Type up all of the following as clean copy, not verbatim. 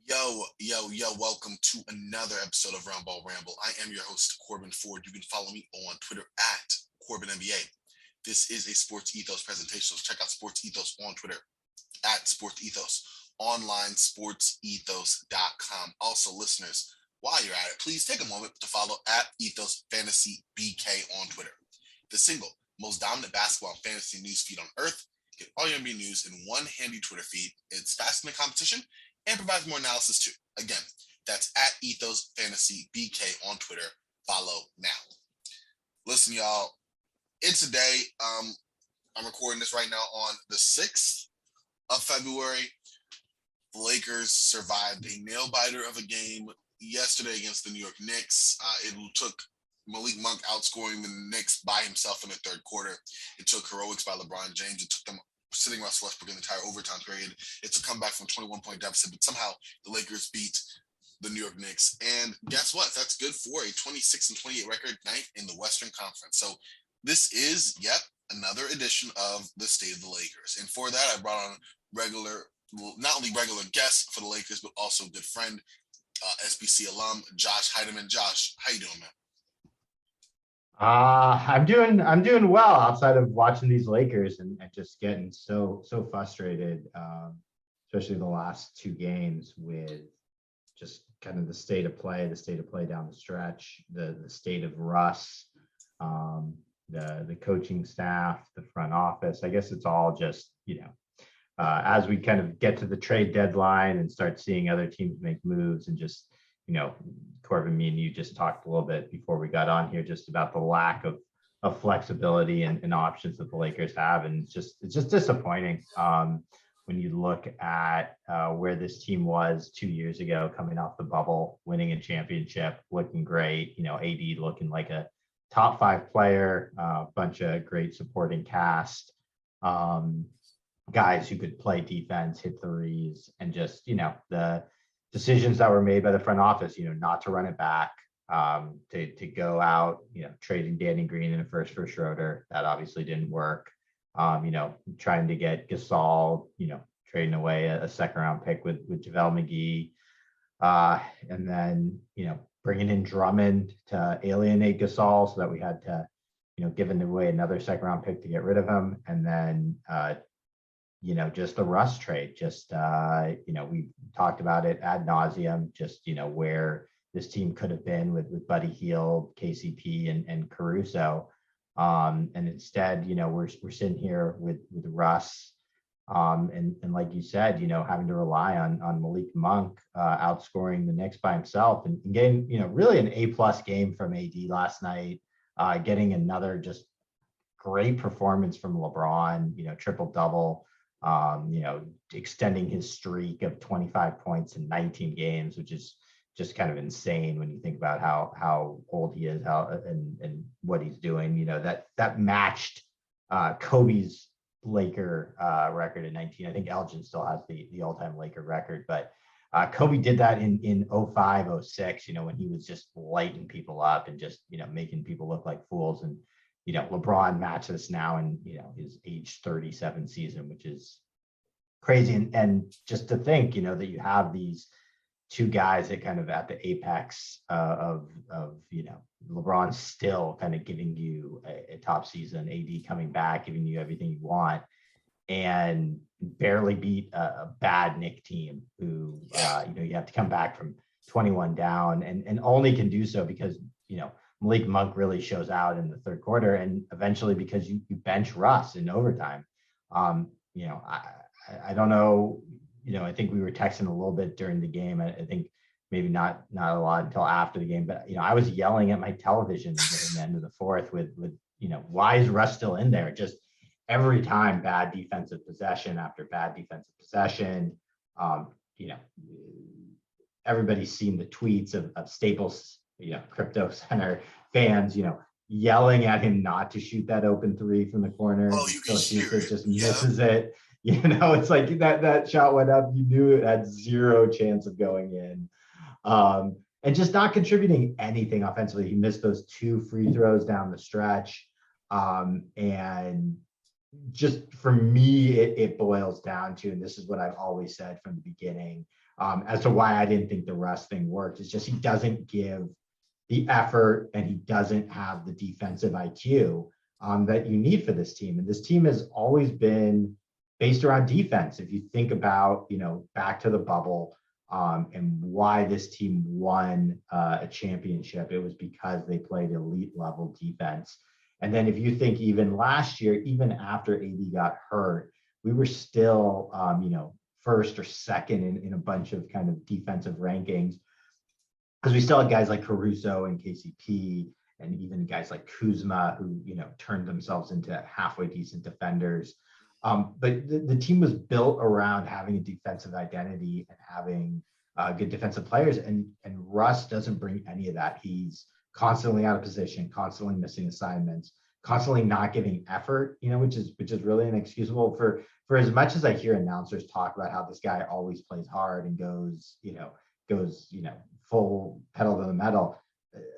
Yo, welcome to another episode of Roundball Ramble. I am your host, Corbin Ford. You can follow me on Twitter at Corbin NBA. This is a Sports Ethos presentation, so check out Sports Ethos on Twitter at Sports Ethos, online sportsethos.com. Also, listeners, while you're at it, please take a moment to follow at Ethos Fantasy BK on Twitter. The single most dominant basketball and fantasy news feed on earth. Get all your NBA news in one handy Twitter feed. It's fast in the competition and provides more analysis too. Again, that's at Ethos Fantasy BK on Twitter. Follow now. Listen, y'all, it's a day. I'm recording this right now on the 6th of February. The Lakers survived a nail biter of a game yesterday against the New York Knicks. It took Malik Monk outscoring the Knicks by himself in the third quarter. It took heroics by LeBron James. It took them sitting Russell Westbrook in the entire overtime period. It's a comeback from a 21-point deficit, but somehow the Lakers beat the New York Knicks. And guess what? That's good for a 26-28 record, ninth in the Western Conference. So this is yet another edition of the State of the Lakers. And for that, I brought on not only regular guests for the Lakers, but also good friend, SBC alum Josh Hiedeman. Josh, how you doing, man? I'm doing well outside of watching these Lakers and just getting so frustrated, especially the last two games with just kind of the state of play down the stretch, the state of Russ, the coaching staff, the front office. I guess it's all just as we kind of get to the trade deadline and start seeing other teams make moves and just you know, Corbin, me and you just talked a little bit before we got on here just about the lack of flexibility and options that the Lakers have, and it's just disappointing when you look at where this team was 2 years ago, coming off the bubble, winning a championship, looking great. AD looking like a top five player, a bunch of great supporting cast. Guys who could play defense, hit threes, and just the decisions that were made by the front office, not to run it back, to go out, trading Danny Green in a first for Schroeder. That obviously didn't work. Trying to get Gasol, trading away a second round pick with JaVale McGee. And then, bringing in Drummond to alienate Gasol so that we had to, giving away another second round pick to get rid of him. And then, just the Russ trade, we talked about it ad nauseum, where this team could have been with Buddy Hield, KCP, and Caruso. And instead, we're sitting here with Russ. And like you said, having to rely on Malik Monk outscoring the Knicks by himself and getting, really an A+ game from AD last night, getting another just great performance from LeBron, triple double. Extending his streak of 25 points in 19 games, which is just kind of insane when you think about how old he is, and what he's doing. That matched Kobe's Laker record in 19. I think Elgin still has the all-time Laker record, but Kobe did that in 05, 06, when he was just lighting people up and just, making people look like fools. And LeBron matches now in, his age 37 season, which is crazy. And just to think, that you have these two guys that kind of at the apex of LeBron still kind of giving you a top season, AD coming back, giving you everything you want, and barely beat a bad Knick team who, you have to come back from 21 down and only can do so because, Malik Monk really shows out in the third quarter, and eventually because you bench Russ in overtime. I don't know. I think we were texting a little bit during the game. I think maybe not a lot until after the game, but I was yelling at my television in the end of the fourth with why is Russ still in there? Just every time bad defensive possession after bad defensive possession. Everybody's seen the tweets of Staples, Crypto Center fans, yelling at him not to shoot that open three from the corner. Oh, you can hear it. Just misses it. It's like that shot went up. You knew it had zero chance of going in. And just not contributing anything offensively. He missed those two free throws down the stretch. And just for me, it boils down to, and this is what I've always said from the beginning, as to why I didn't think the Russ thing worked, is just he doesn't give the effort and he doesn't have the defensive IQ that you need for this team. And this team has always been based around defense. If you think about, back to the bubble, and why this team won a championship, it was because they played elite level defense. And then if you think even last year, even after AD got hurt, we were still, first or second in a bunch of kind of defensive rankings, because we still had guys like Caruso and KCP, and even guys like Kuzma who, turned themselves into halfway decent defenders. But the team was built around having a defensive identity and having good defensive players. And Russ doesn't bring any of that. He's constantly out of position, constantly missing assignments, constantly not giving effort, which is really inexcusable for as much as I hear announcers talk about how this guy always plays hard and goes full pedal to the metal.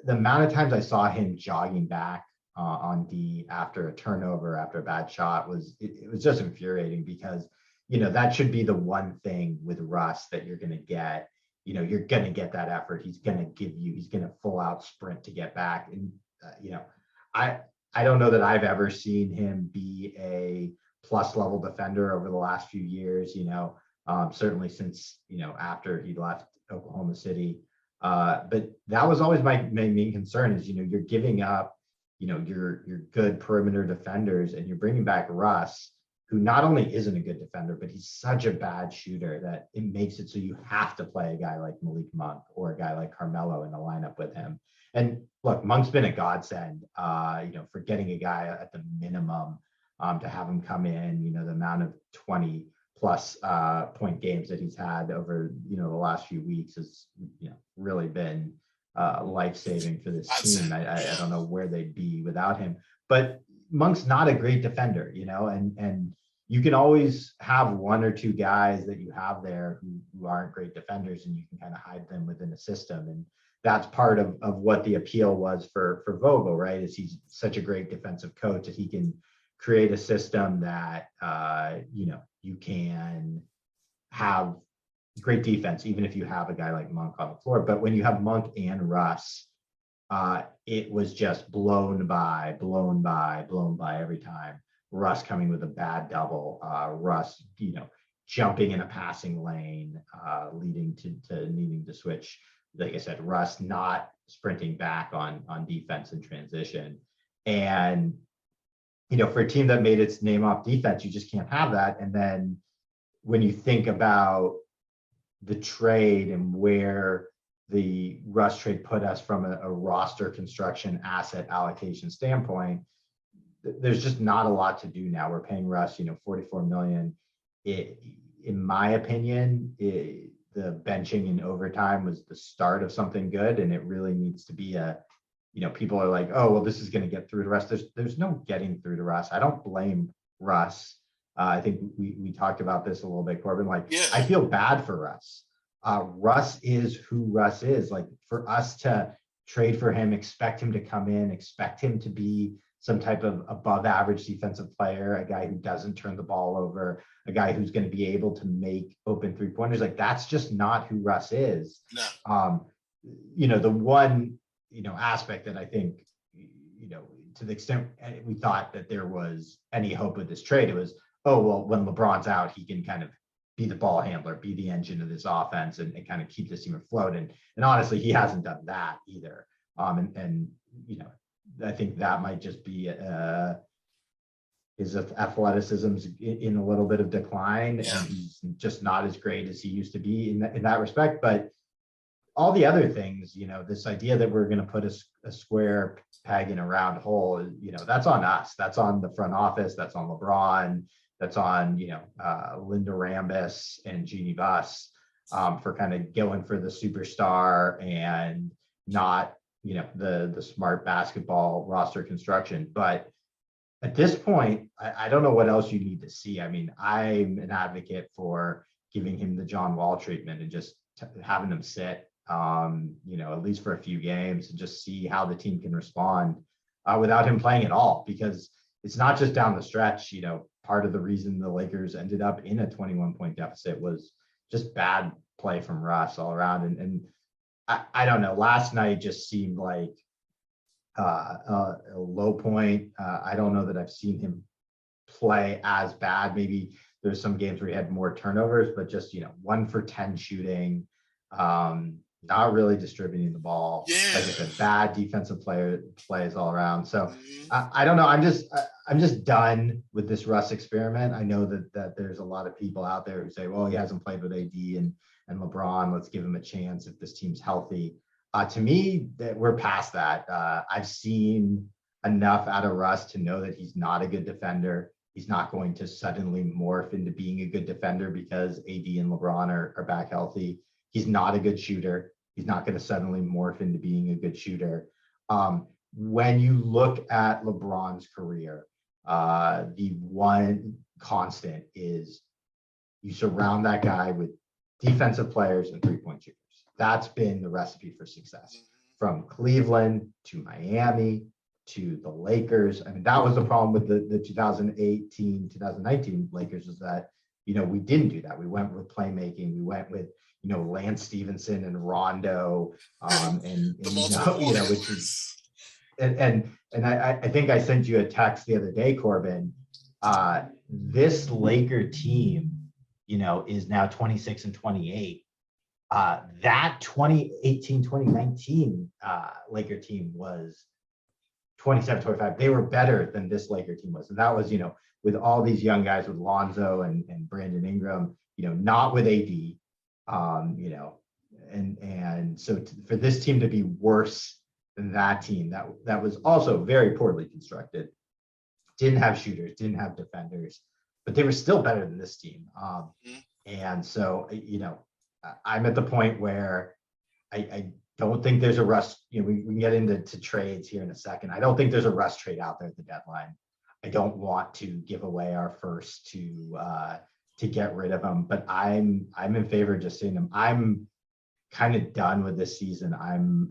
The amount of times I saw him jogging back on D after a turnover, after a bad shot, was just infuriating, because that should be the one thing with Russ that you're going to get. You're going to get that effort. He's going to full out sprint to get back. And I don't know that I've ever seen him be a plus level defender over the last few years. Certainly since after he left Oklahoma City. But that was always my main concern is, you're giving up, your good perimeter defenders, and you're bringing back Russ, who not only isn't a good defender, but he's such a bad shooter that it makes it so you have to play a guy like Malik Monk or a guy like Carmelo in the lineup with him. And look, Monk's been a godsend, for getting a guy at the minimum to have him come in, the amount of 20 plus point games that he's had over, the last few weeks has, really been life-saving for this team. I don't know where they'd be without him, but Monk's not a great defender, and you can always have one or two guys that you have there who aren't great defenders, and you can kind of hide them within a system. And that's part of what the appeal was for Vogel, right? Is he's such a great defensive coach that he can create a system that, you can have great defense, even if you have a guy like Monk on the floor. But when you have Monk and Russ, it was just blown by every time. Russ coming with a bad double, Russ, jumping in a passing lane, leading to needing to switch. Like I said, Russ not sprinting back on defense and transition. And, for a team that made its name off defense, you just can't have that. And then when you think about the trade and where the Russ trade put us from a roster construction asset allocation standpoint, there's just not a lot to do now. We're paying Russ, $44 million. In my opinion, the benching in overtime was the start of something good, and it really needs to be people are like, oh, well, this is going to get through to Russ. There's no getting through to Russ. I don't blame Russ. I think we talked about this a little bit, Corbin. I feel bad for Russ. Russ is who Russ is. Like, for us to trade for him, expect him to come in, expect him to be some type of above average defensive player, a guy who doesn't turn the ball over, a guy who's going to be able to make open 3-pointers. Like, that's just not who Russ is. No. The one, aspect that I think, to the extent we thought that there was any hope with this trade, it was, oh, well, when LeBron's out, he can kind of be the ball handler, be the engine of this offense, and kind of keep this team afloat. And honestly, he hasn't done that either. And I think that might just be his athleticism's in a little bit of decline, and he's just not as great as he used to be in that respect. But all the other things, this idea that we're going to put a square peg in a round hole, that's on us. That's on the front office. That's on LeBron. That's on, Linda Rambis and Jeannie Buss for kind of going for the superstar and not, the smart basketball roster construction. But at this point, I don't know what else you need to see. I mean, I'm an advocate for giving him the John Wall treatment and just having him sit, at least for a few games, and just see how the team can respond without him playing at all. Because, it's not just down the stretch. Part of the reason the Lakers ended up in a 21-point deficit was just bad play from Russ all around. And I don't know. Last night just seemed like a low point. I don't know that I've seen him play as bad. Maybe there's some games where he had more turnovers, but just 1 for 10 shooting, not really distributing the ball. Yeah. Like I said, bad defensive plays all around. So Mhm. I don't know. I'm just done with this Russ experiment. I know that there's a lot of people out there who say, well, he hasn't played with AD and LeBron. Let's give him a chance if this team's healthy. To me, that we're past that. I've seen enough out of Russ to know that he's not a good defender. He's not going to suddenly morph into being a good defender because AD and LeBron are back healthy. He's not a good shooter. He's not going to suddenly morph into being a good shooter. When you look at LeBron's career, the one constant is you surround that guy with defensive players and three-point shooters. That's been the recipe for success. From Cleveland to Miami to the Lakers. I mean, that was the problem with the 2018, 2019 Lakers, is that, we didn't do that. We went with playmaking. We went with, Lance Stevenson and Rondo, and The multiple which is, and I think I sent you a text the other day, Corbin. This Laker team, is now 26-28. That 2018, 2019 Laker team was 27-25. They were better than this Laker team was. And that was, with all these young guys, with Lonzo and Brandon Ingram, not with AD, and so for this team to be worse than that team, that was also very poorly constructed, didn't have shooters, didn't have defenders, but they were still better than this team. And so, I'm at the point where I don't think there's a rush. We can get into trades here in a second. I don't think there's a rush trade out there at the deadline. I don't want to give away our first to get rid of them, but I'm in favor of just seeing them. I'm kind of done with this season. I'm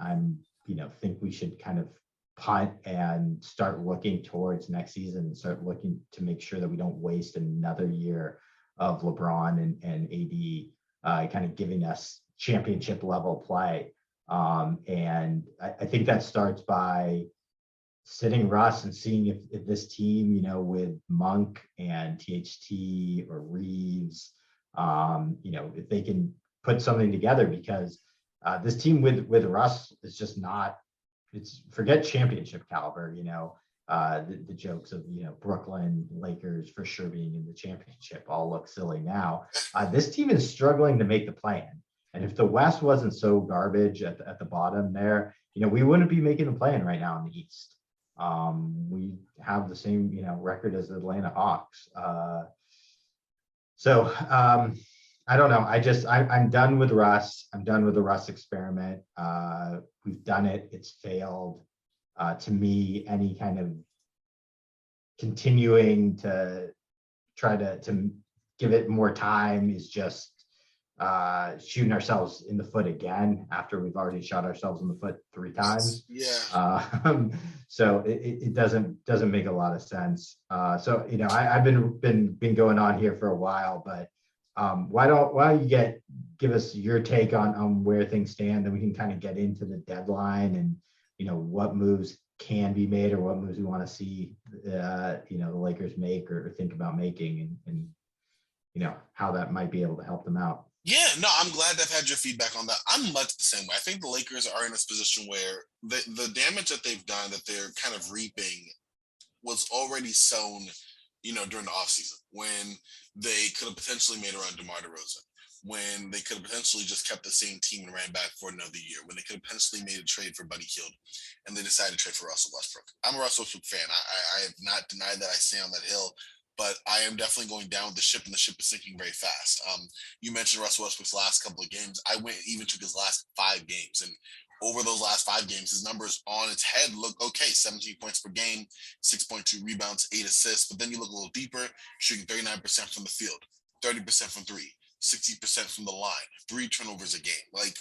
think we should kind of punt and start looking towards next season and start looking to make sure that we don't waste another year of LeBron and AD kind of giving us championship level play. And I think that starts by sitting Russ and seeing if this team, with Monk and THT or Reeves, if they can put something together, because this team with Russ is just not, forget championship caliber, the jokes of, Brooklyn Lakers for sure being in the championship all look silly now. This team is struggling to make the play-in. And if the West wasn't so garbage at the bottom there, we wouldn't be making the play-in right now in the East. We have the same, record as the Atlanta Hawks. So I don't know. I'm done with Russ. I'm done with the Russ experiment. We've done it. It's failed. To me, any kind of continuing to try to give it more time is just shooting ourselves in the foot again after we've already shot ourselves in the foot 3 times. Yeah. So it doesn't make a lot of sense. So I've been going on here for a while, but why don't you give us your take on where things stand, then we can kind of get into the deadline and what moves can be made or what moves we want to see the Lakers make or think about making, and how that might be able to help them out. Yeah, no, I'm glad I've had your feedback on that. I'm much the same way. I think the Lakers are in this position where the damage that they've done, that they're kind of reaping, was already sown, during the offseason, when they could have potentially made a run DeMar DeRozan, when they could have potentially just kept the same team and ran back for another year, when they could have potentially made a trade for Buddy Hield, and they decided to trade for Russell Westbrook. I'm a Russell Westbrook fan. I have not denied that I stay on that hill, but I am definitely going down with the ship, and the ship is sinking very fast. You mentioned Russell Westbrook's last couple of games. I even took his last 5 games, and over those last 5 games, his numbers on its head look okay. 17 points per game, 6.2 rebounds, 8 assists. But then you look a little deeper, shooting 39% from the field, 30% from 3, 60% from the line, 3 turnovers a game. Like,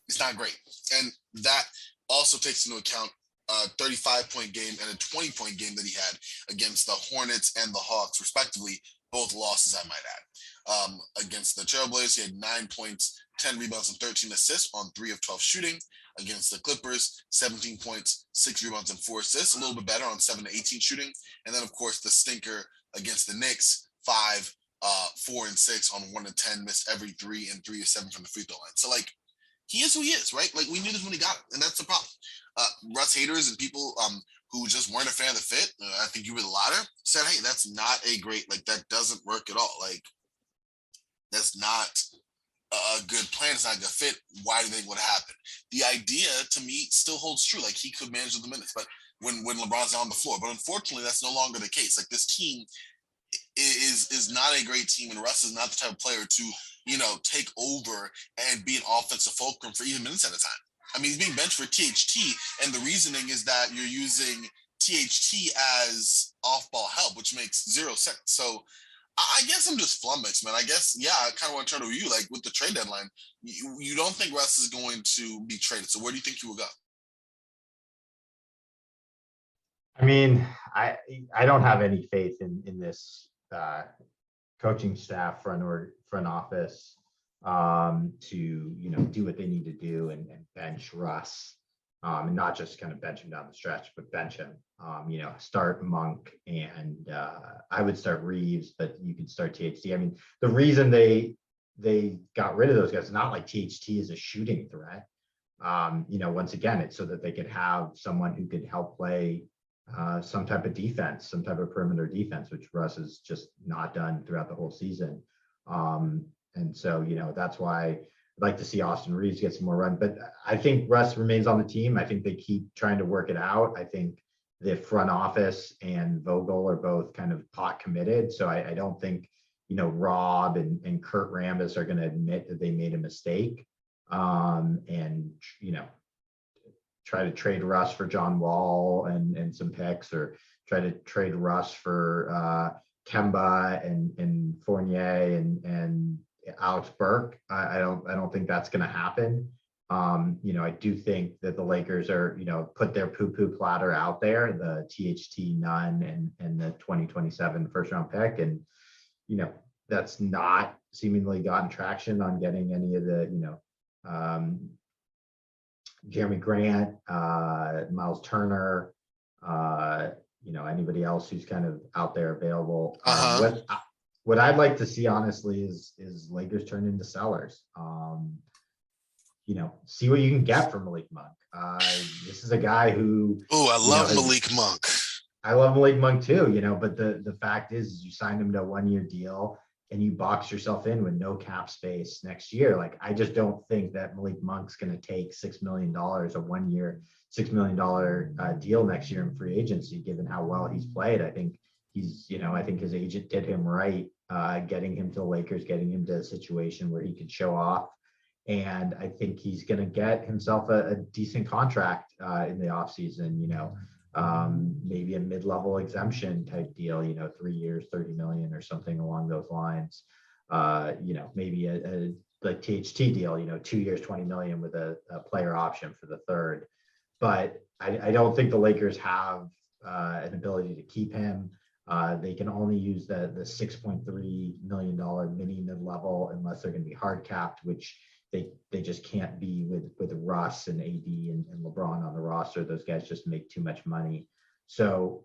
it's not great. And that also takes into account 35-point game and a 20-point game that he had against the Hornets and the Hawks, respectively. Both losses, I might add. Against the Trailblazers, he had 9 points, 10 rebounds, and 13 assists on 3 of 12 shooting. Against the Clippers, 17 points, 6 rebounds, and 4 assists, a little bit better on 7 to 18 shooting. And then, of course, the stinker against the Knicks, 5, 4, and 6 on 1 to 10, missed every 3 and 3 of 7 from the free throw line. So, like, he is who he is, right? Like, we knew this when he got it, and that's the problem. Russ haters and people who just weren't a fan of the fit, I think you were the latter, said, hey, that's not a great, like, that doesn't work at all. Like, that's not a good plan. It's not a good fit. Why do you think would happen? The idea to me still holds true. Like, he could manage the minutes, but when LeBron's on the floor, but unfortunately, that's no longer the case. Like, this team is not a great team, and Russ is not the type of player to, take over and be an offensive fulcrum for even minutes at a time. I mean, he's being benched for THT, and the reasoning is that you're using THT as off-ball help, which makes zero sense. So I guess I'm just flummoxed, man. I guess, yeah, I kind of want to turn to you. Like, with the trade deadline, you don't think Russ is going to be traded. So where do you think he will go? I mean, I don't have any faith in this coaching staff, front office, to do what they need to do and bench Russ, and not just kind of bench him down the stretch, but bench him. Start Monk, and I would start Reeves, but you could start THT. I mean, the reason they got rid of those guys is not like THT is a shooting threat. Once again, it's so that they could have someone who could help play some type of defense, some type of perimeter defense, which Russ has just not done throughout the whole season. And so, that's why I'd like to see Austin Reeves get some more run. But I think Russ remains on the team. I think they keep trying to work it out. I think the front office and Vogel are both kind of pot committed. So I don't think, Rob and Kurt Rambis are going to admit that they made a mistake. And, try to trade Russ for John Wall and some picks, or try to trade Russ for Kemba and Fournier and Alex Burke. I don't think that's going to happen. I do think that the Lakers are, put their poo-poo platter out there, the THT none and the 2027 first round pick. And, that's not seemingly gotten traction on getting any of the, Jeremy Grant, Miles Turner, anybody else who's kind of out there available. What I'd like to see, honestly, is Lakers turn into sellers. See what you can get from Malik Monk. This is a guy who. Oh, I love Malik Monk. I love Malik Monk too, but the fact is you signed him to a 1-year deal and you box yourself in with no cap space next year. Like, I just don't think that Malik Monk's going to take $6 million, a 1-year, $6 million deal next year in free agency, given how well he's played. I think I think his agent did him right, getting him to the Lakers, getting him to a situation where he could show off. And I think he's going to get himself a decent contract in the offseason, maybe a mid-level exemption type deal, 3 years, 30 million or something along those lines. Maybe a like THT deal, 2 years, 20 million with a player option for the third. But I don't think the Lakers have an ability to keep him. They can only use the $6.3 million mini mid-level unless they're going to be hard capped, which they just can't be with Russ and AD and LeBron on the roster. Those guys just make too much money. So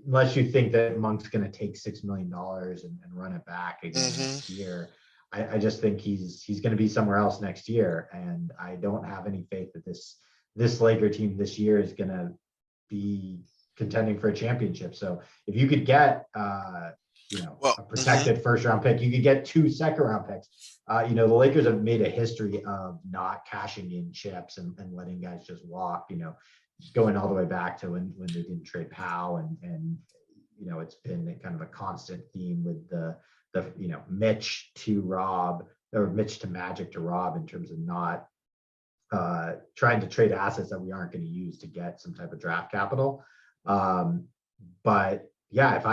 unless you think that Monk's going to take $6 million and run it back again next year, I just think he's going to be somewhere else next year. And I don't have any faith that this Laker team this year is going to be contending for a championship. So if you could get a protected first round pick, you could get 2 second round picks. The Lakers have made a history of not cashing in chips and letting guys just walk, going all the way back to when they didn't trade Powell, and it's been kind of a constant theme with the Mitch to Rob, or Mitch to Magic to Rob, in terms of not trying to trade assets that we aren't going to use to get some type of draft capital. But yeah, if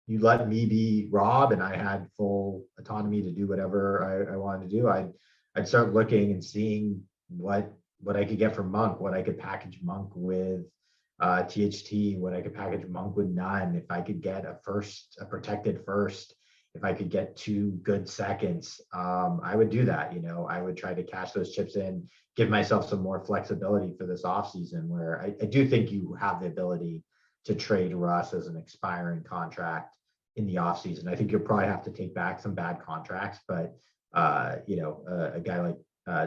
you let me be Rob and I had full autonomy to do whatever I wanted to do, I'd start looking and seeing what what I could get for Monk, what I could package Monk with THT, what I could package Monk with none, if I could get a protected first, if I could get 2 good seconds, I would do that. I would try to cash those chips in, give myself some more flexibility for this offseason, where I do think you have the ability to trade Russ as an expiring contract in the offseason. I think you'll probably have to take back some bad contracts, but a guy like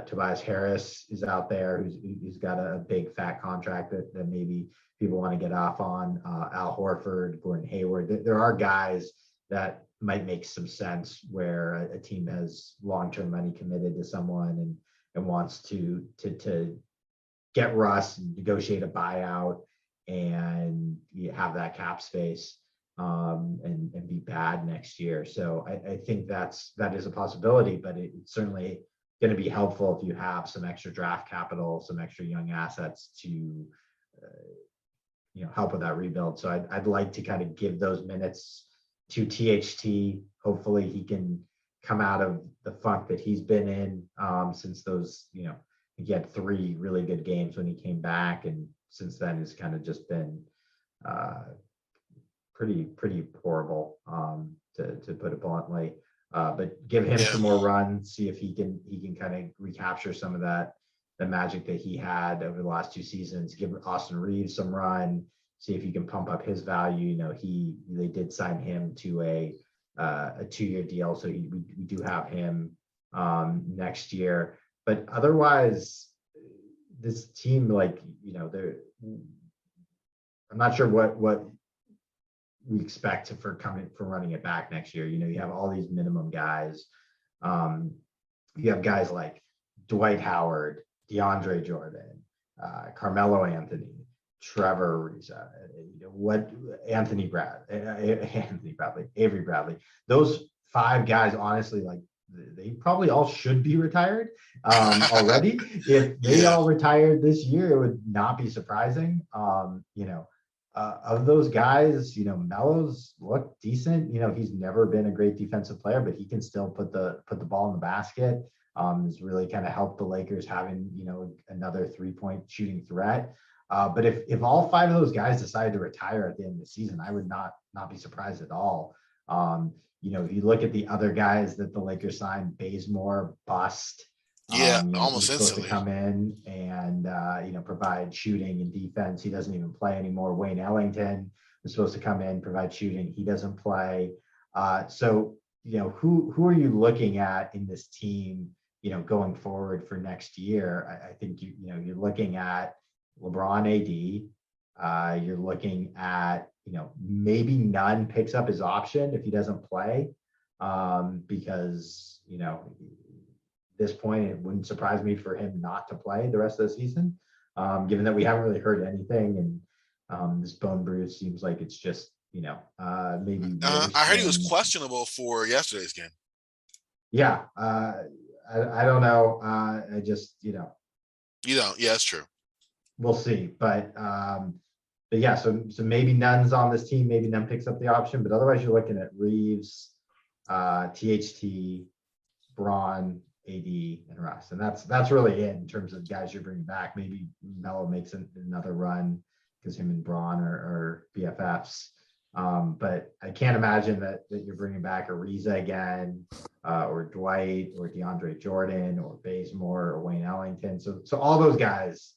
Tobias Harris is out there who's got a big fat contract that maybe people want to get off on. Al Horford, Gordon Hayward. There are guys that might make some sense where a team has long-term money committed to someone and wants to get Russ and negotiate a buyout and you have that cap space and be bad next year. So I think that is a possibility, but it's certainly going to be helpful if you have some extra draft capital, some extra young assets to help with that rebuild. So I'd like to kind of give those minutes to THT. Hopefully he can come out of the funk that he's been in since those, he had 3 really good games when he came back, and since then has kind of just been pretty horrible, to put it bluntly. But give him some more run, see if he can kind of recapture some of the magic that he had over the last 2 seasons. Give Austin Reeves some run, see if you can pump up his value. They did sign him to a 2-year deal, so we do have him next year. But otherwise, this team, they're, I'm not sure what we expect for running it back next year. You have all these minimum guys. You have guys like Dwight Howard, DeAndre Jordan, Carmelo Anthony, Trevor Ariza, Avery Bradley. Those 5 guys, honestly, they probably all should be retired already. If they all retired this year, it would not be surprising. Of those guys, Melo's looked decent. He's never been a great defensive player, but he can still put the ball in the basket. Has really kind of helped the Lakers having, another 3-point shooting threat. But if all 5 of those guys decided to retire at the end of the season, I would not be surprised at all. If you look at the other guys that the Lakers signed, Bazemore, bust. Almost he's supposed instantly to come in and provide shooting and defense. He doesn't even play anymore. Wayne Ellington was supposed to come in, provide shooting. He doesn't play. So who are you looking at in this team, going forward for next year? I think you're looking at LeBron, AD. You're looking at maybe Nunn picks up his option if he doesn't play, because this point, it wouldn't surprise me for him not to play the rest of the season, given that we haven't really heard anything. And this bone bruise seems like it's just, maybe. I heard he was questionable for yesterday's game. Yeah. I don't know. I just, You don't. Yeah, that's true. We'll see. But yeah, so maybe Nunn's on this team. Maybe Nunn picks up the option. But otherwise, you're looking at Reeves, THT, Braun, AD, and Russ, and that's really it in terms of guys you're bringing back. Maybe Melo makes another run because him and Braun are BFFs. But I can't imagine that you're bringing back Ariza again, or Dwight, or DeAndre Jordan, or Bazemore, or Wayne Ellington. So all those guys,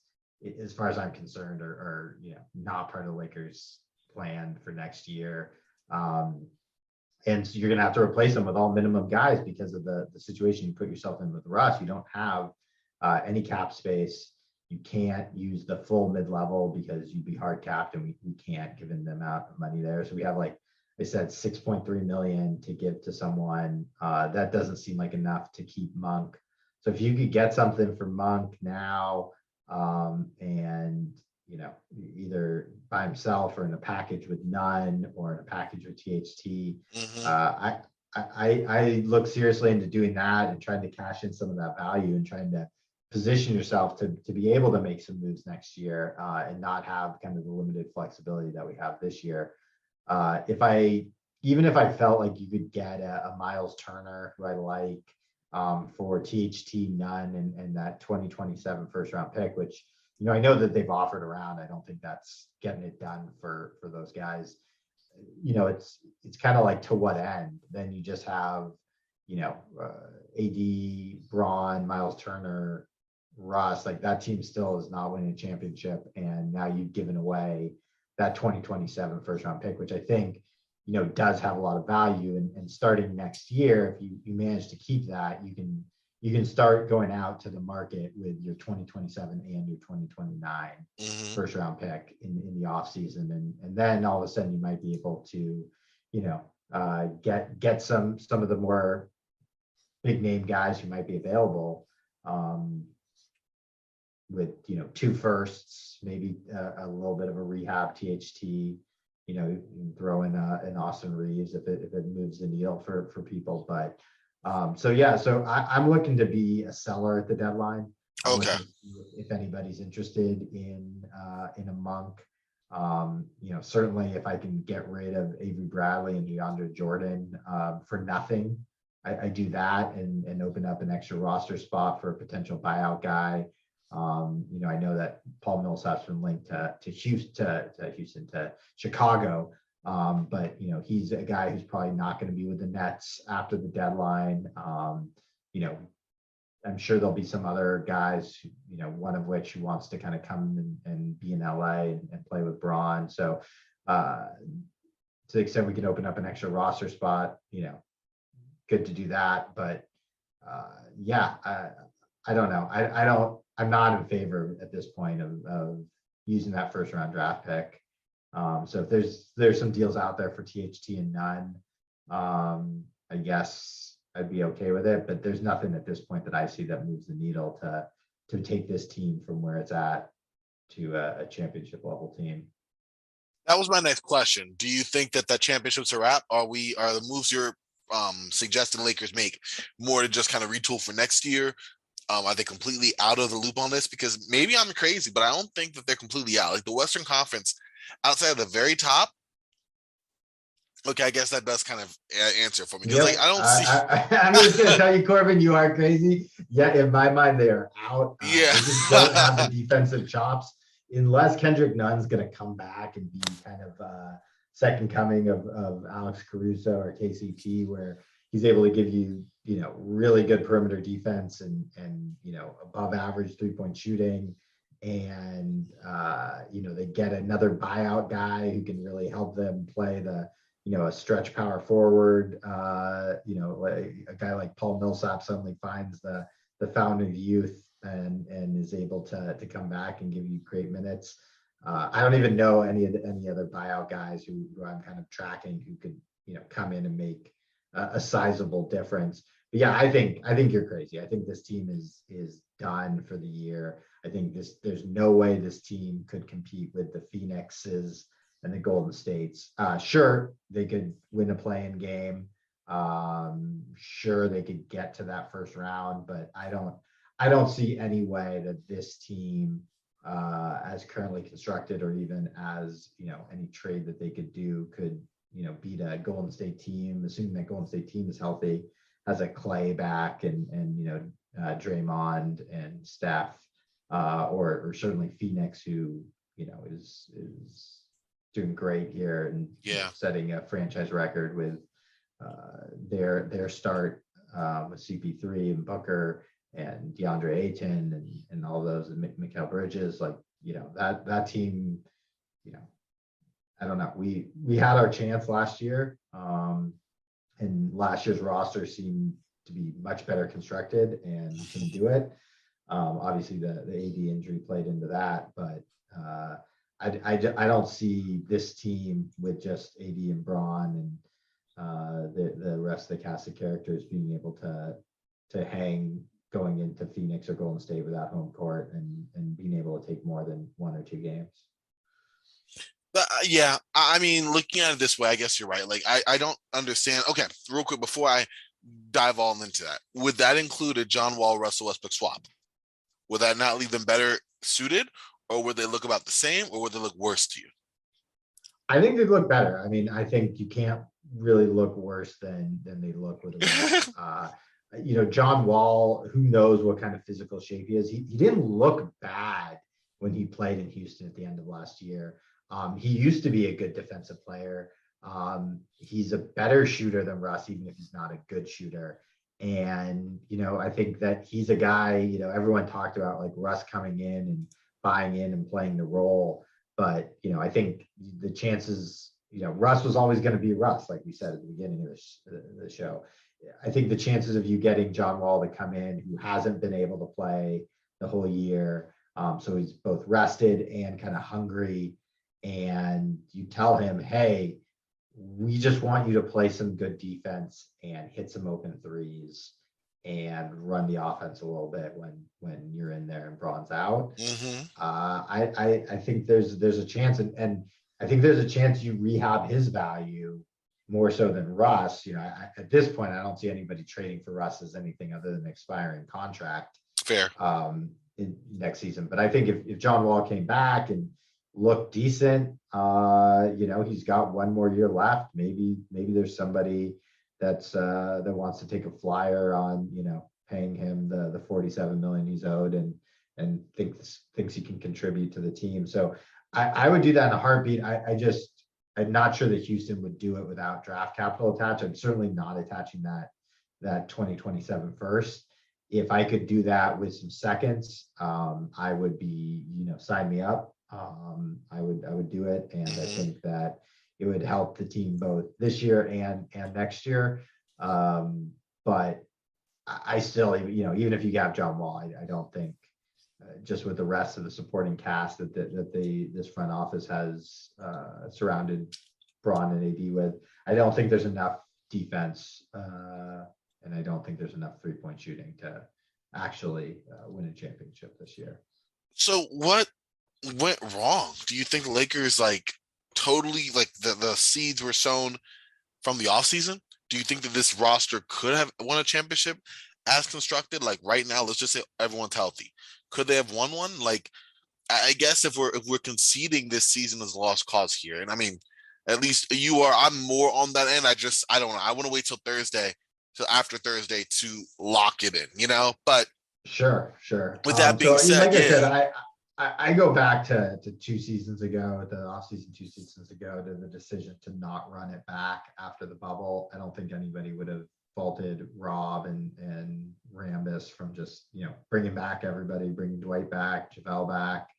as far as I'm concerned, are not part of the Lakers' plan for next year. And so you're going to have to replace them with all minimum guys because of the situation you put yourself in with Russ. You don't have any cap space. You can't use the full mid-level because you'd be hard capped, and we can't, given the amount of money there. So we have, like I said, $6.3 million to give to someone. That doesn't seem like enough to keep Monk. So if you could get something for Monk now, and either by himself or in a package with Nunn or in a package with THT. I look seriously into doing that and trying to cash in some of that value and trying to position yourself to be able to make some moves next year, and not have kind of the limited flexibility that we have this year. Even if I felt like you could get a Miles Turner, who I like, for THT Nunn and that 2027 first round pick, which, I know that they've offered around. I don't think that's getting it done for those guys. It's kind of like, to what end? Then you just have, AD, Braun, Miles Turner, Russ, like that team still is not winning a championship. And now you've given away that 2027 first round pick, which I think, does have a lot of value. And starting next year, if you manage to keep that, you can start going out to the market with your 2027 and your 2029 first round pick in the off season. And then all of a sudden you might be able to, get some of the more big name guys who might be available, with, 2 firsts, maybe a little bit of a rehab THT, you can throw in an Austin Reeves if it moves the needle for people. But so I'm looking to be a seller at the deadline. Okay. If anybody's interested in a Monk, certainly if I can get rid of Avery Bradley and DeAndre Jordan for nothing, I do that and open up an extra roster spot for a potential buyout guy. I know that Paul Millsap's been linked to Chicago. But he's a guy who's probably not going to be with the Nets after the deadline. I'm sure there'll be some other guys, one of which who wants to kind of come and be in LA and play with Braun. So to the extent we can open up an extra roster spot, good to do that. But I don't know. I'm not in favor at this point of using that first round draft pick. So if there's some deals out there for THT and Nunn, I guess I'd be okay with it. But there's nothing at this point that I see that moves the needle to take this team from where it's at to a championship level team. That was my next question. Do you think that championship's a wrap? Are the moves you're suggesting Lakers make more to just kind of retool for next year? Are they completely out of the loop on this? Because maybe I'm crazy, but I don't think that they're completely out. Like the Western Conference, outside of the very top. Okay, I guess that does kind of answer for me. Because Yep. I don't see. I'm just going to tell you, Corbin, you are crazy. Yeah, in my mind, they are out. Yeah. They just don't have the defensive chops. Unless Kendrick Nunn's going to come back and be kind of second coming of Alex Caruso or KCP, where he's able to give you, really good perimeter defense and above average 3-point shooting. And, they get another buyout guy who can really help them play the, a stretch power forward, like a guy like Paul Millsap suddenly finds the fountain of youth and is able to come back and give you great minutes. I don't even know any other buyout guys who I'm kind of tracking who could, come in and make a sizable difference. But yeah, I think you're crazy. I think this team is done for the year. I think there's no way this team could compete with the Phoenixes and the Golden States. Sure, they could win a play-in game. Sure, they could get to that first round, but I don't see any way that this team, as currently constructed, or even as any trade that they could do, could beat a Golden State team, assuming that Golden State team is healthy, has a Clay back and Draymond and Steph, or certainly Phoenix, who is doing great here and setting a franchise record with their start with CP3 and Booker and DeAndre Ayton and all those, and Mikal Bridges. Like, that team, I don't know. We had our chance last year, and last year's roster seemed to be much better constructed and can do it. Obviously the AD injury played into that, but I don't see this team with just AD and Braun and the rest of the cast of characters being able to hang going into Phoenix or Golden State without home court and being able to take more than 1 or 2 games. But yeah, I mean, looking at it this way, I guess you're right. Like, I don't understand. Okay, real quick before I dive all into that, would that include a John Wall, Russell Westbrook swap? Would that not leave them better suited, or would they look about the same, or would they look worse to you? I think they'd look better. I mean, I think you can't really look worse than they look with John Wall, who knows what kind of physical shape he is. He didn't look bad when he played in Houston at the end of last year. He used to be a good defensive player. He's a better shooter than Russ, even if he's not a good shooter. And, I think that he's a guy, everyone talked about like Russ coming in and buying in and playing the role. But, I think the chances, Russ was always going to be Russ, like we said at the beginning of the show. I think the chances of you getting John Wall to come in, who hasn't been able to play the whole year, so he's both rested and kind of hungry, and you tell him, hey, we just want you to play some good defense and hit some open threes and run the offense a little bit when you're in there and Braun's out. I think there's a chance, and I think there's a chance you rehab his value more so than Russ. At this point, I don't see anybody trading for Russ as anything other than expiring contract. Fair. In next season. But I think if John Wall came back and looked decent, he's got one more year left. Maybe there's somebody that wants to take a flyer on, paying him the $47 million he's owed and thinks he can contribute to the team. So I would do that in a heartbeat. I'm not sure that Houston would do it without draft capital attached. I'm certainly not attaching that 2027 first. If I could do that with some seconds, I would be, sign me up. I would do it. And I think that it would help the team both this year and next year. But I still, even if you have John Wall, I don't think just with the rest of the supporting cast that this front office has surrounded Braun and AD with, I don't think there's enough defense, and I don't think there's enough 3-point shooting to actually win a championship this year. So what went wrong? Do you think the Lakers totally the seeds were sown from the offseason? Do you think that this roster could have won a championship as constructed? Right now, let's just say everyone's healthy. Could they have won one? I guess if we're conceding this season as a lost cause here, and I mean, at least you are. I'm more on that end. I don't know. I want to wait till after Thursday to lock it in. But sure. With that being said, like I said, I go back to 2 seasons ago, the offseason 2 seasons ago, to the decision to not run it back after the bubble. I don't think anybody would have faulted Rob and Rambis from just, bringing back everybody, bringing Dwight back, JaVale back,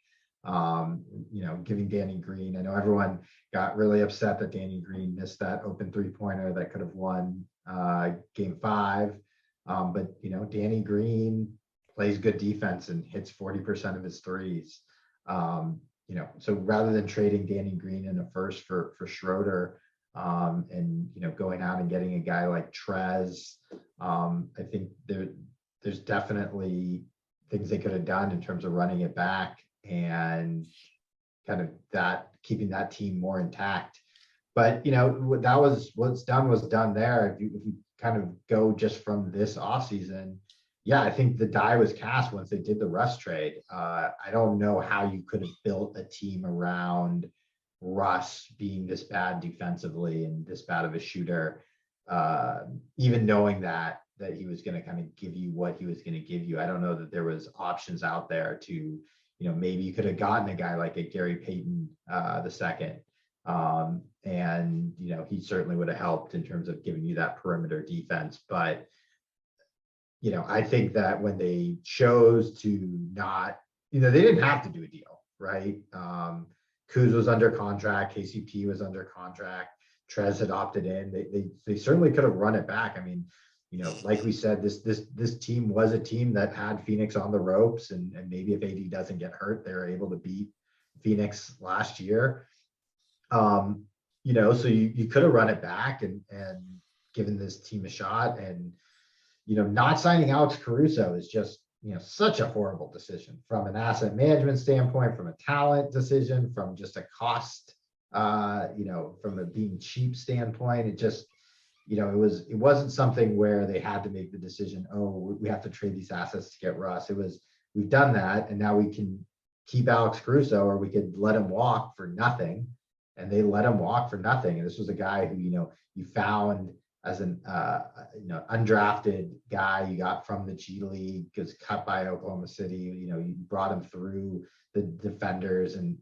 giving Danny Green. I know everyone got really upset that Danny Green missed that open 3-pointer that could have won game 5. But, Danny Green plays good defense and hits 40% of his threes. So rather than trading Danny Green in a first for Schroeder, and going out and getting a guy like Trez, I think there's definitely things they could have done in terms of running it back and kind of keeping that team more intact. But that was what's done was done there. If you kind of go just from this offseason, yeah, I think the die was cast once they did the Russ trade. I don't know how you could have built a team around Russ being this bad defensively and this bad of a shooter, even knowing that he was going to kind of give you what he was going to give you. I don't know that there was options out there to, maybe you could have gotten a guy like a Gary Payton the second. And, he certainly would have helped in terms of giving you that perimeter defense. But, I think that when they chose to not, they didn't have to do a deal, right? Kuz was under contract, KCP was under contract, Trez had opted in. They certainly could have run it back. I mean, like we said, this team was a team that had Phoenix on the ropes, and maybe if AD doesn't get hurt, they're able to beat Phoenix last year. So you could have run it back and given this team a shot. And not signing Alex Caruso is just such a horrible decision from an asset management standpoint, from a talent decision, from just a cost, from a being cheap standpoint. It just, it wasn't something where they had to make the decision, oh, we have to trade these assets to get Russ. It was, we've done that, and now we can keep Alex Caruso, or we could let him walk for nothing. And they let him walk for nothing. And this was a guy who, you found as an undrafted guy you got from the G League, gets cut by Oklahoma City. You brought him through the defenders, and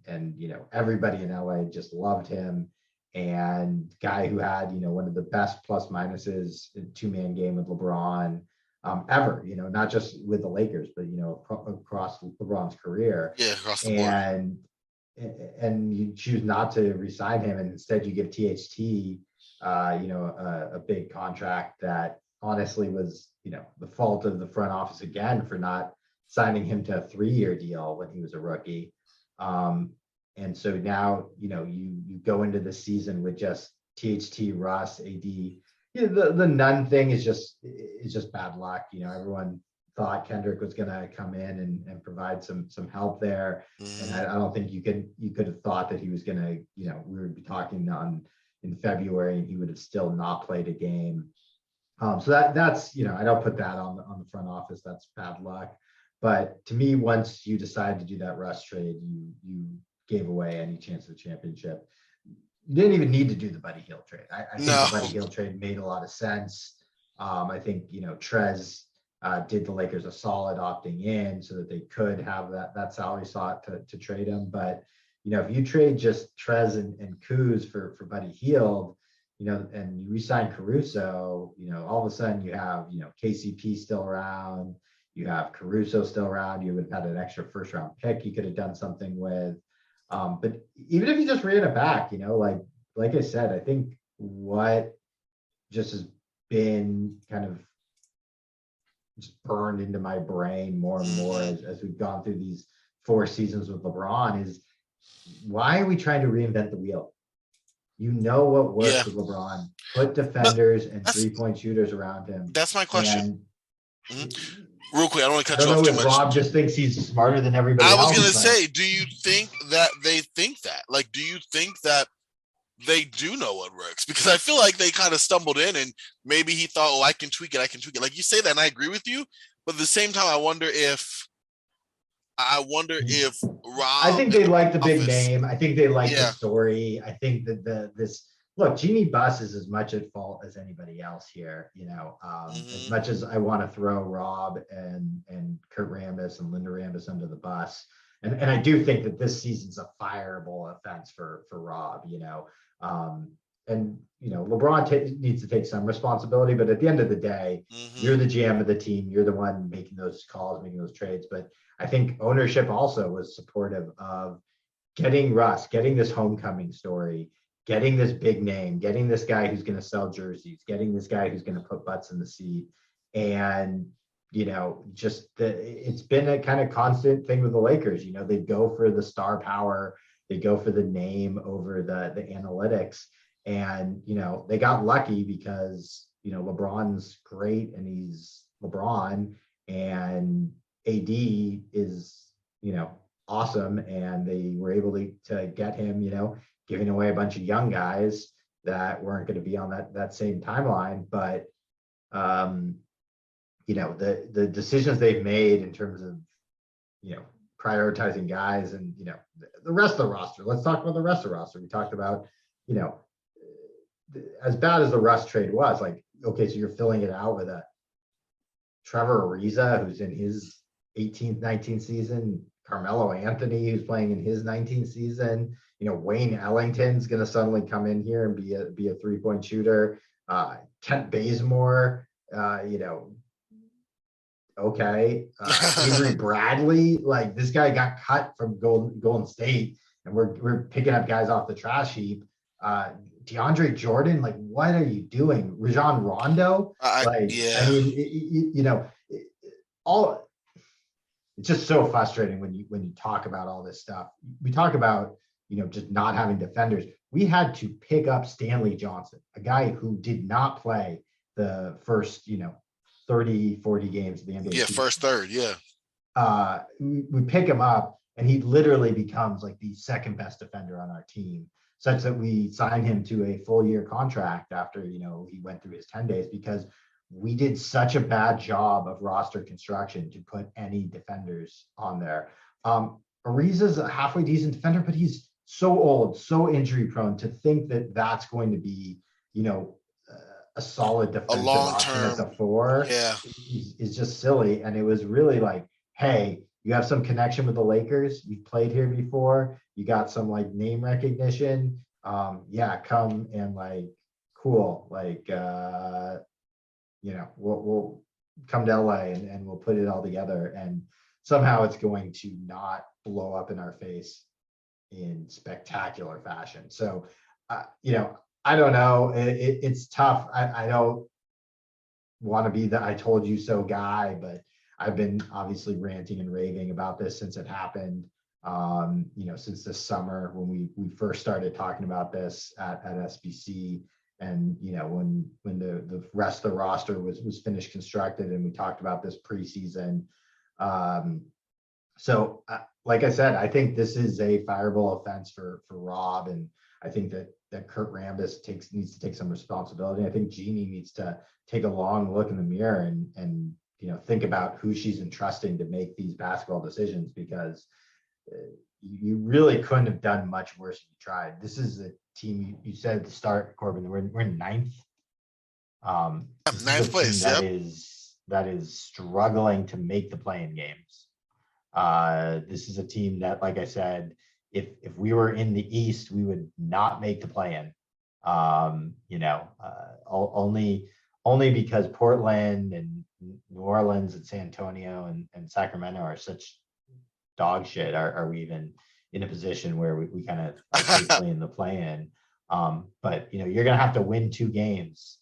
everybody in LA just loved him. And guy who had one of the best plus minuses in two-man game with LeBron ever. Not just with the Lakers, but across LeBron's career. Yeah, across the board. And you choose not to re-sign him, and instead you give THT a big contract that honestly was the fault of the front office again for not signing him to a 3-year deal when he was a rookie. And so now you go into the season with just THT, Russ, AD. The Nunn thing is just bad luck. Everyone thought Kendrick was going to come in and provide some help there. And I don't think you could have thought that he was going to, we would be talking in February and he would have still not played a game. So that's, I don't put that on the front office. That's bad luck. But to me, once you decide to do that Russ trade, you gave away any chance of the championship. You didn't even need to do the Buddy Hield trade. I think the Buddy Hield trade made a lot of sense. I think, Trez did the Lakers a solid opting in so that they could have that salary slot to trade him. But, if you trade just Trez and Kuz for Buddy Hield, and you re-sign Caruso, all of a sudden you have, KCP still around, you have Caruso still around, you would have had an extra first round pick you could have done something with. But even if you just ran it back, like I said, I think what just has been kind of just burned into my brain more and more as we've gone through these 4 seasons with LeBron is, why are we trying to reinvent the wheel? What works with LeBron. Put defenders and 3-point shooters around him. That's my question. Real quick, I don't want to cut you off too much. Rob just thinks he's smarter than everybody else. I was going to say, do you think that they think that? Like, do you think that they do know what works? Because I feel like they kind of stumbled in and maybe he thought, I can tweak it. Like you say that, and I agree with you. But at the same time, I wonder if Rob. I think they like the big name. I think they like the story. I think that look, Jeannie Buss is as much at fault as anybody else here. As much as I want to throw Rob and Kurt Rambis and Linda Rambis under the bus, and I do think that this season's a fireable offense for Rob. And LeBron needs to take some responsibility, but at the end of the day, you're the GM of the team. You're the one making those calls, making those trades. But I think ownership also was supportive of getting Russ, getting this homecoming story, getting this big name, getting this guy who's going to sell jerseys, getting this guy who's going to put butts in the seat. And, it's been a kind of constant thing with the Lakers. They go for the star power, they go for the name over the analytics. And, they got lucky because, LeBron's great and he's LeBron, and AD is, awesome. And they were able to get him, giving away a bunch of young guys that weren't going to be on that same timeline. But, the decisions they've made in terms of, prioritizing guys and, the rest of the roster. Let's talk about the rest of the roster. We talked about, as bad as the Russ trade was, like, okay, so you're filling it out with a Trevor Ariza, who's in his 18th, 19th season, Carmelo Anthony, who's playing in his 19th season. Wayne Ellington's going to suddenly come in here and be a 3-point shooter. Kent Bazemore, okay. Avery Bradley, like, this guy got cut from Golden State, and we're picking up guys off the trash heap. DeAndre Jordan, like, what are you doing? Rajon Rondo, it's just so frustrating when you talk about all this stuff. We talk about, just not having defenders. We had to pick up Stanley Johnson, a guy who did not play the first, 30, 40 games of the NBA. Yeah, first third, yeah. We pick him up, and he literally becomes like the second best defender on our team, such that we sign him to a full year contract after, he went through his 10 days, because we did such a bad job of roster construction to put any defenders on there. Ariza's a halfway decent defender, but he's so old, so injury prone. To think that that's going to be, a solid A defensive long option at term, the 4 yeah. is just silly. And it was really like, hey, you have some connection with the Lakers. You've played here before. You got some like name recognition. Yeah, come and like, cool. Like, we'll come to LA and we'll put it all together. And somehow it's going to not blow up in our face in spectacular fashion. So, I don't know. It's tough. I don't want to be the I told you so guy, but I've been obviously ranting and raving about this since it happened. Since this summer when we first started talking about this at SBC, and when the rest of the roster was finished constructed, and we talked about this preseason. Like I said, I think this is a fireable offense for Rob, and I think that Kurt Rambis needs to take some responsibility. I think Jeannie needs to take a long look in the mirror and think about who she's entrusting to make these basketball decisions, because you really couldn't have done much worse if you tried. This is a team you said at the start, Corbin, we're in ninth. This is a Ninth team place. that Yep. is struggling to make the play-in games. This is a team that, like I said, if we were in the East, we would not make the play-in. Only because Portland and New Orleans and San Antonio and Sacramento are such dog shit are we even in a position where we kind of are safely in the play-in. But you're gonna have to win 2 games.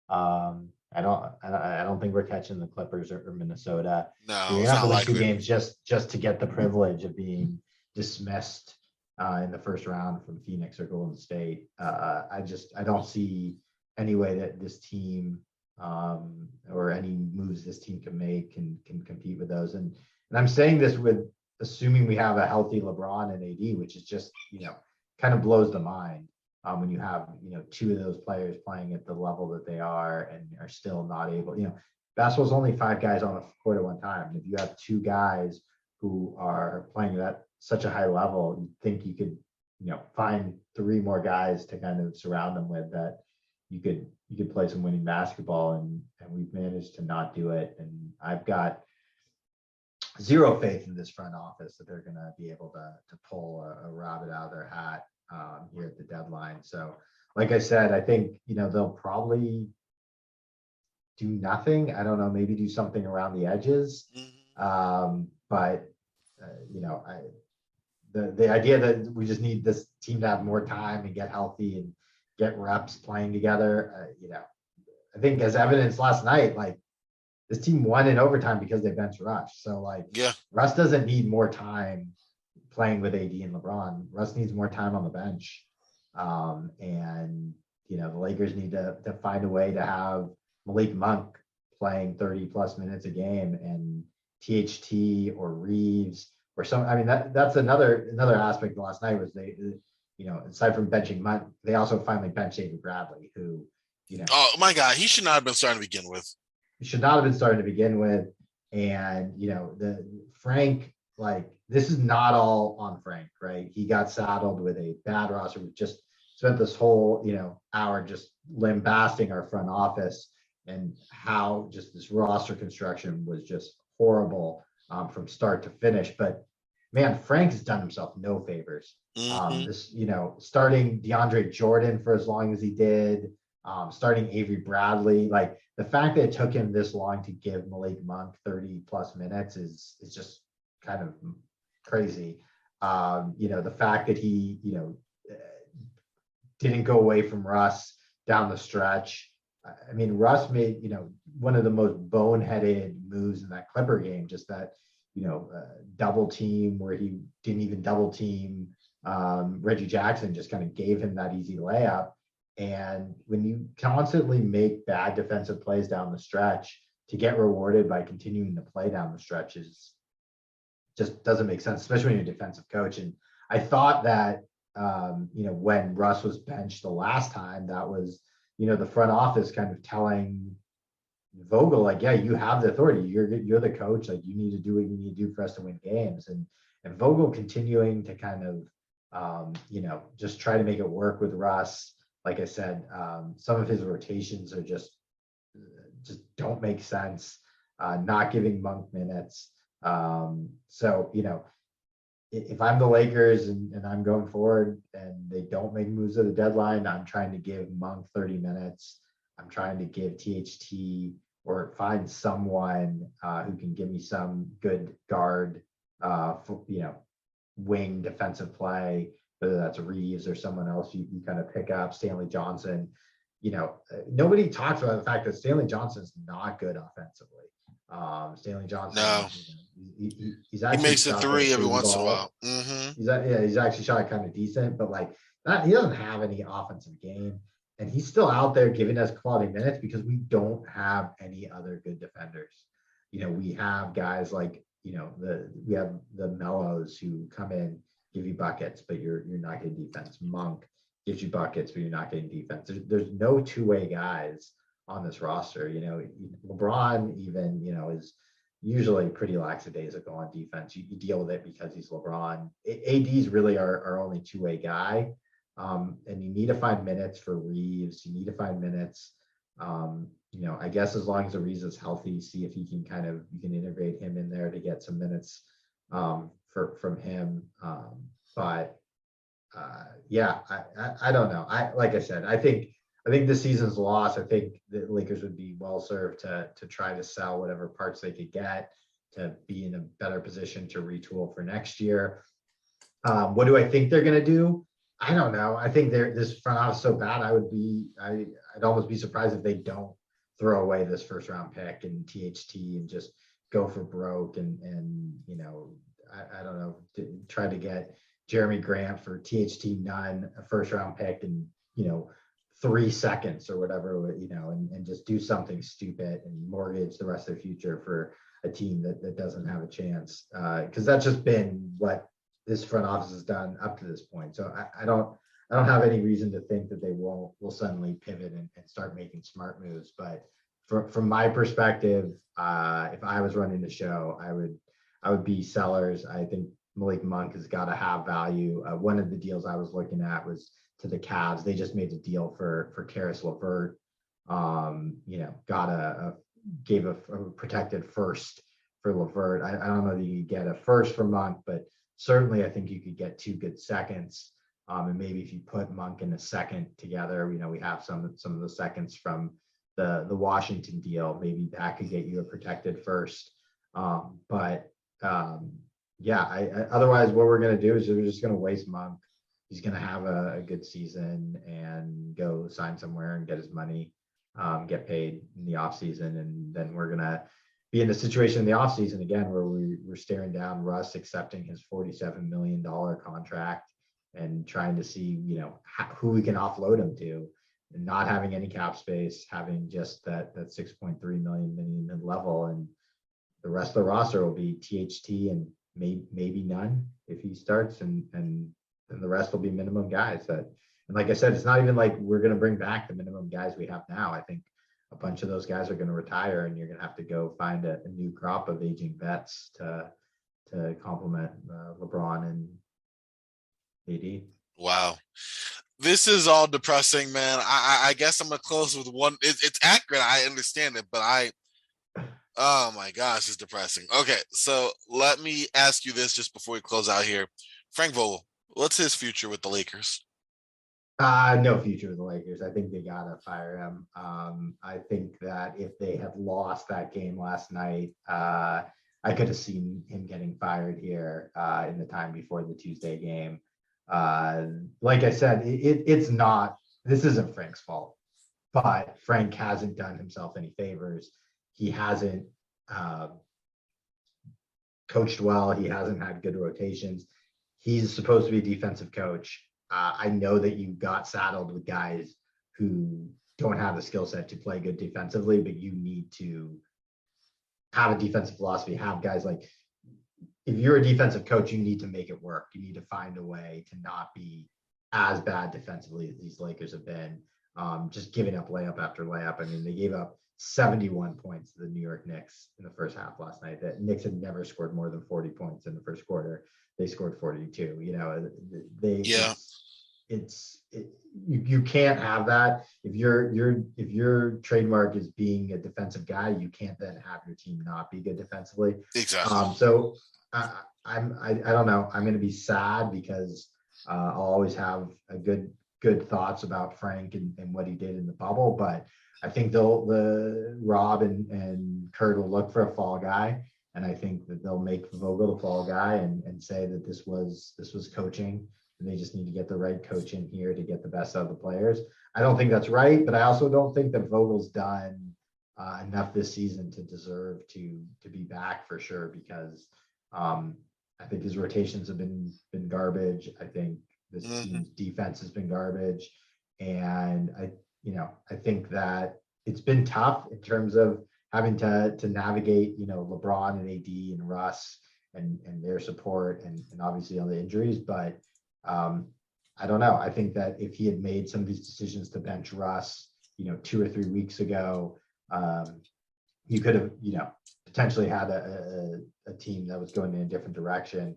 I don't think we're catching the Clippers or Minnesota. So No, you're it's gonna have not to win 2 likely. games just to get the privilege of being dismissed in the first round from Phoenix or Golden State. I don't see any way that this team or any moves this team can make can compete with those. And I'm saying this with assuming we have a healthy LeBron and AD, which is just kind of blows the mind. When you have 2 of those players playing at the level that they are and are still not able, basketball's only 5 guys on the court at one time. And if you have 2 guys who are playing at such a high level, you think you could find 3 more guys to kind of surround them with, that you could play some winning basketball, and we've managed to not do it. And I've got zero faith in this front office that they're going to be able to pull a rabbit out of their hat here at the deadline. So, like I said, I think they'll probably do nothing. I don't know, maybe do something around the edges. But the idea that we just need this team to have more time and get healthy and get reps playing together, I think as evidenced last night, like this team won in overtime because they benched Rush. So like, Yeah. Russ doesn't need more time playing with AD and LeBron. Russ needs more time on the bench. And the Lakers need to find a way to have Malik Monk playing 30 plus minutes a game, and THT or Reeves or some. I mean, that's another aspect of last night was they, aside from benching Monk, they also finally benched Avery Bradley, who, Oh my God, he should not have been starting to begin with. should not have been starting to begin with. And the Frank, like, this is not all on Frank, right? He got saddled with a bad roster. We just spent this whole hour just lambasting our front office and how just this roster construction was just horrible from start to finish. But man, Frank has done himself no favors. This starting DeAndre Jordan for as long as he did, starting Avery Bradley, like the fact that it took him this long to give Malik Monk 30 plus minutes is just kind of crazy. The fact that he, didn't go away from Russ down the stretch. I mean, Russ made, one of the most boneheaded moves in that Clipper game, just that, double team where he didn't even double team Reggie Jackson, just kind of gave him that easy layup. And when you constantly make bad defensive plays down the stretch to get rewarded by continuing to play down the stretches, just doesn't make sense, especially when you're a defensive coach. And I thought that, when Russ was benched the last time, that was, the front office kind of telling Vogel, like, yeah, you have the authority. You're the coach. Like, you need to do what you need to do for us to win games. And Vogel continuing to kind of, just try to make it work with Russ. like I said, some of his rotations are just don't make sense. Not giving Monk minutes. So if I'm the Lakers and I'm going forward and they don't make moves at the deadline, I'm trying to give Monk 30 minutes. I'm trying to give THT or find someone who can give me some good guard, wing defensive play, whether that's Reeves or someone else you kind of pick up, Stanley Johnson. Nobody talks about the fact that Stanley Johnson's not good offensively. Stanley Johnson, No, he's he actually makes a shot the three every three once in a ball. while. Mm-hmm. He's actually shot kind of decent, but like that, he doesn't have any offensive game, and he's still out there giving us quality minutes because we don't have any other good defenders. We have guys like we have the Mellows who come in, give you buckets, but you're not getting defense. Monk gives you buckets, but you're not getting defense. There's no two-way guys on this roster. LeBron even is usually pretty lackadaisical on defense. You deal with it because he's LeBron. AD's really our only two-way guy. And you need to find minutes for Reeves. You need to find minutes. I guess as long as Ariza is healthy, see if you can integrate him in there to get some minutes from him. Yeah, I don't know. Like I said, I think this season's lost. I think the Lakers would be well served to try to sell whatever parts they could get to be in a better position to retool for next year. What do I think they're going to do? I don't know. I think this front office is so bad. I'd almost be surprised if they don't throw away this first round pick and THT and just go for broke and I don't know, try to get Jeremy Grant for THT none, a first round pick and 3 seconds or whatever, and just do something stupid and mortgage the rest of the future for a team that doesn't have a chance. Because that's just been what this front office has done up to this point. So I don't have any reason to think that they will suddenly pivot and start making smart moves. But from my perspective, if I was running the show, I would be sellers. I think Malik Monk has got to have value. One of the deals I was looking at was to the Cavs. They just made a deal for Karis LeVert. Gave a protected first for LeVert. I don't know that you could get a first for Monk, but certainly I think you could get 2 good seconds. And maybe if you put Monk and a second together, we have some of the seconds from the Washington deal. Maybe that could get you a protected first. Otherwise what we're going to do is we're just going to waste Monk. He's going to have a good season and go sign somewhere and get his money, get paid in the off season. And then we're going to be in a situation in the off season again, where we're staring down Russ accepting his $47 million contract and trying to see, who we can offload him to, and not having any cap space, having just that 6.3 million minimum level. And the rest of the roster will be THT and maybe none if he starts, and the rest will be minimum guys and like I said, it's not even like we're going to bring back the minimum guys we have now. I think a bunch of those guys are going to retire, and you're going to have to go find a new crop of aging vets to complement LeBron and AD. Wow. This is all depressing, man. I guess I'm going to close with one. It's accurate. I understand it, but oh my gosh, it's depressing. Okay, so let me ask you this just before we close out here. Frank Vogel, what's his future with the Lakers? No future with the Lakers. I think they gotta fire him. I think that if they had lost that game last night, I could have seen him getting fired here in the time before the Tuesday game. Like I said, it's not. This isn't Frank's fault, but Frank hasn't done himself any favors. He hasn't coached well. He hasn't had good rotations. He's supposed to be a defensive coach. I know that you got saddled with guys who don't have the skill set to play good defensively, but you need to have a defensive philosophy, have guys like, if you're a defensive coach, you need to make it work. You need to find a way to not be as bad defensively as these Lakers have been, just giving up layup after layup. I mean, they gave up 71 points to the New York Knicks in the first half last night. The Knicks had never scored more than 40 points in the first quarter. They scored 42. you can't have that. If your trademark is being a defensive guy, you can't then have your team not be good defensively. Exactly. So I don't know. I'm going to be sad because I'll always have a good thoughts about Frank and what he did in the bubble, but I think the Rob and Kurt will look for a fall guy, and I think that they'll make Vogel the fall guy and say that this was coaching, and they just need to get the right coach in here to get the best out of the players. I don't think that's right, but I also don't think that Vogel's done enough this season to deserve to be back for sure, because I think his rotations have been garbage. I think this team's defense has been garbage, and I think that it's been tough in terms of having to navigate, LeBron and AD and Russ and their support and obviously all the injuries. But I don't know. I think that if he had made some of these decisions to bench Russ, 2 or 3 weeks ago, you could have, potentially had a team that was going in a different direction.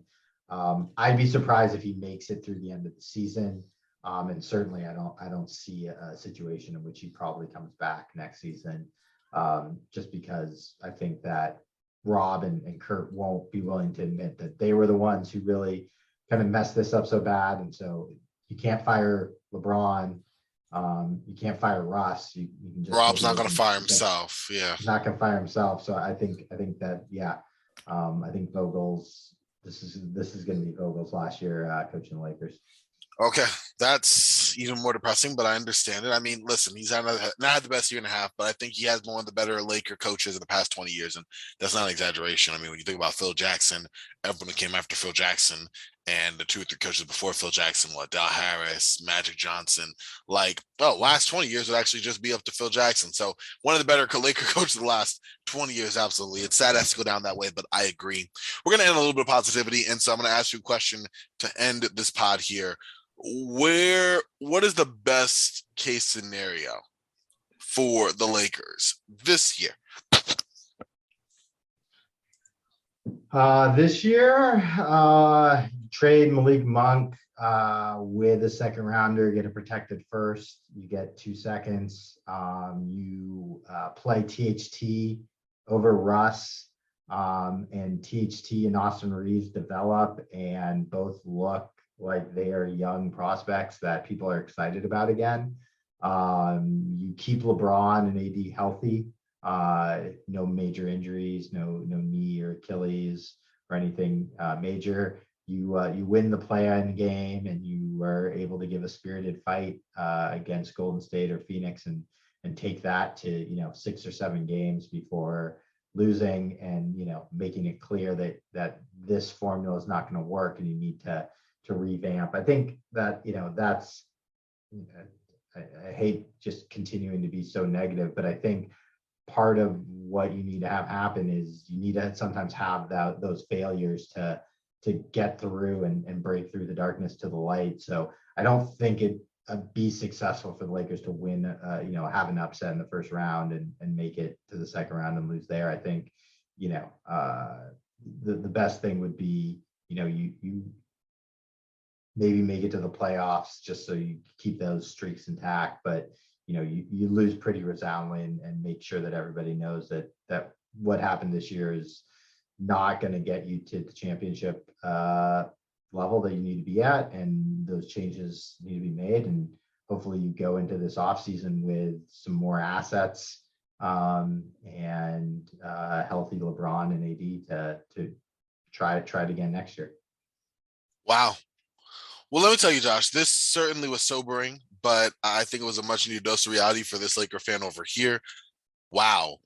I'd be surprised if he makes it through the end of the season. And certainly I don't see a situation in which he probably comes back next season, just because I think that Rob and Kurt won't be willing to admit that they were the ones who really kind of messed this up so bad. And so you can't fire LeBron. You can't fire Russ. You can just Rob's not going to fire himself. Yeah. He's not going to fire himself. So I think that, yeah, I think Vogel's, this is going to be Vogel's last year coaching the Lakers. Okay, that's even more depressing, but I understand it. I mean, listen, he's not had the best year and a half, but I think he has one of the better Laker coaches in the past 20 years, and that's not an exaggeration. I mean, when you think about Phil Jackson, everyone who came after Phil Jackson and the 2 or 3 coaches before Phil Jackson, Del Harris, Magic Johnson, last 20 years would actually just be up to Phil Jackson. So one of the better Laker coaches of the last 20 years, absolutely. It's sad it has to go down that way, but I agree. We're going to end a little bit of positivity, and so I'm going to ask you a question to end this pod here. What is the best case scenario for the Lakers this year? This year, trade Malik Monk with a second rounder, get a protected first. You get 2 seconds. You play THT over Russ, and THT and Austin Reeves develop and both look like they are young prospects that people are excited about again. You keep LeBron and AD healthy, no major injuries, no knee or Achilles or anything major. You win the play-in game, and you are able to give a spirited fight against Golden State or Phoenix and take that to 6 or 7 games before losing, and making it clear that this formula is not going to work and you need to revamp. I think that, that's, I hate just continuing to be so negative, but I think part of what you need to have happen is you need to sometimes have those failures to get through and break through the darkness to the light. So I don't think it be successful for the Lakers to win, have an upset in the first round and make it to the second round and lose there. I think, the best thing would be, you maybe make it to the playoffs just so you keep those streaks intact, but you lose pretty resoundingly and make sure that everybody knows that what happened this year is not going to get you to the championship level that you need to be at, and those changes need to be made. And hopefully you go into this offseason with some more assets and healthy LeBron and AD to try it again next year. Wow. Well, let me tell you, Josh, this certainly was sobering, but I think it was a much needed dose of reality for this Laker fan over here. Wow.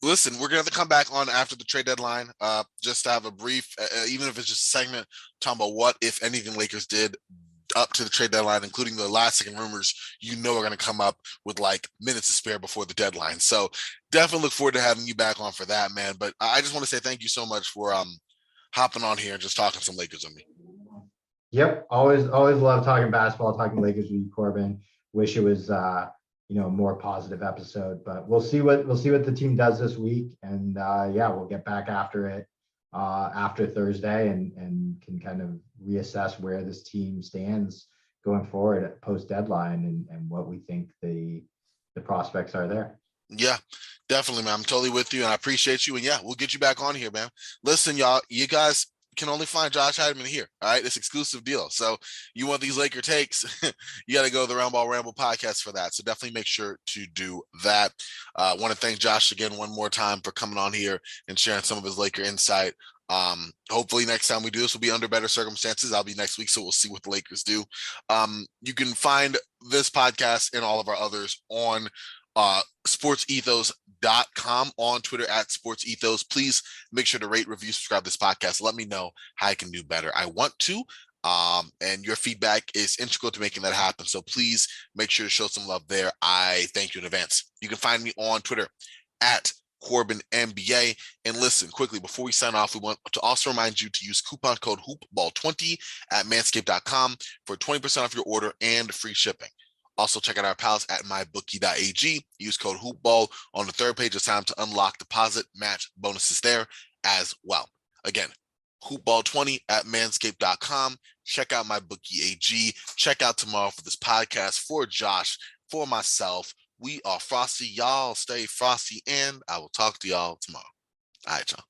Listen, we're going to have to come back on after the trade deadline, just to have a brief, even if it's just a segment, talking about what, if anything, Lakers did up to the trade deadline, including the last second rumors, are going to come up with minutes to spare before the deadline. So definitely look forward to having you back on for that, man. But I just want to say thank you so much for hopping on here and just talking some Lakers with me. Yep. Always love talking basketball, talking Lakers with you, Corbin. Wish it was, a more positive episode, but we'll see what the team does this week. And we'll get back after it after Thursday and can kind of reassess where this team stands going forward post deadline and what we think the prospects are there. Yeah, definitely, man. I'm totally with you, and I appreciate you. And yeah, we'll get you back on here, man. Listen, y'all, you guys can only find Josh Hiedeman here. All right, it's exclusive deal. So you want these Laker takes, you got to go to the Roundball Ramble podcast for that. So definitely make sure to do that. I want to thank Josh again one more time for coming on here and sharing some of his Laker insight. Hopefully next time we do this will be under better circumstances. I'll be next week, so we'll see what the Lakers do. You can find this podcast and all of our others on sportsethos.com, on Twitter at sportsethos. Please make sure to rate, review, subscribe to this podcast. Let me know how I can do better. I want to, and your feedback is integral to making that happen. So please make sure to show some love there. I thank you in advance. You can find me on Twitter at Corbin NBA. And listen, quickly, before we sign off, we want to also remind you to use coupon code hoopball20 at manscaped.com for 20% off your order and free shipping. Also, check out our pals at mybookie.ag. Use code hoopball on the third page of time to unlock deposit match bonuses there as well. Again, hoopball20 at manscaped.com. Check out mybookie.ag. Check out tomorrow for this podcast. For Josh, for myself, we are Frosty. Y'all stay frosty, and I will talk to y'all tomorrow. All right, y'all.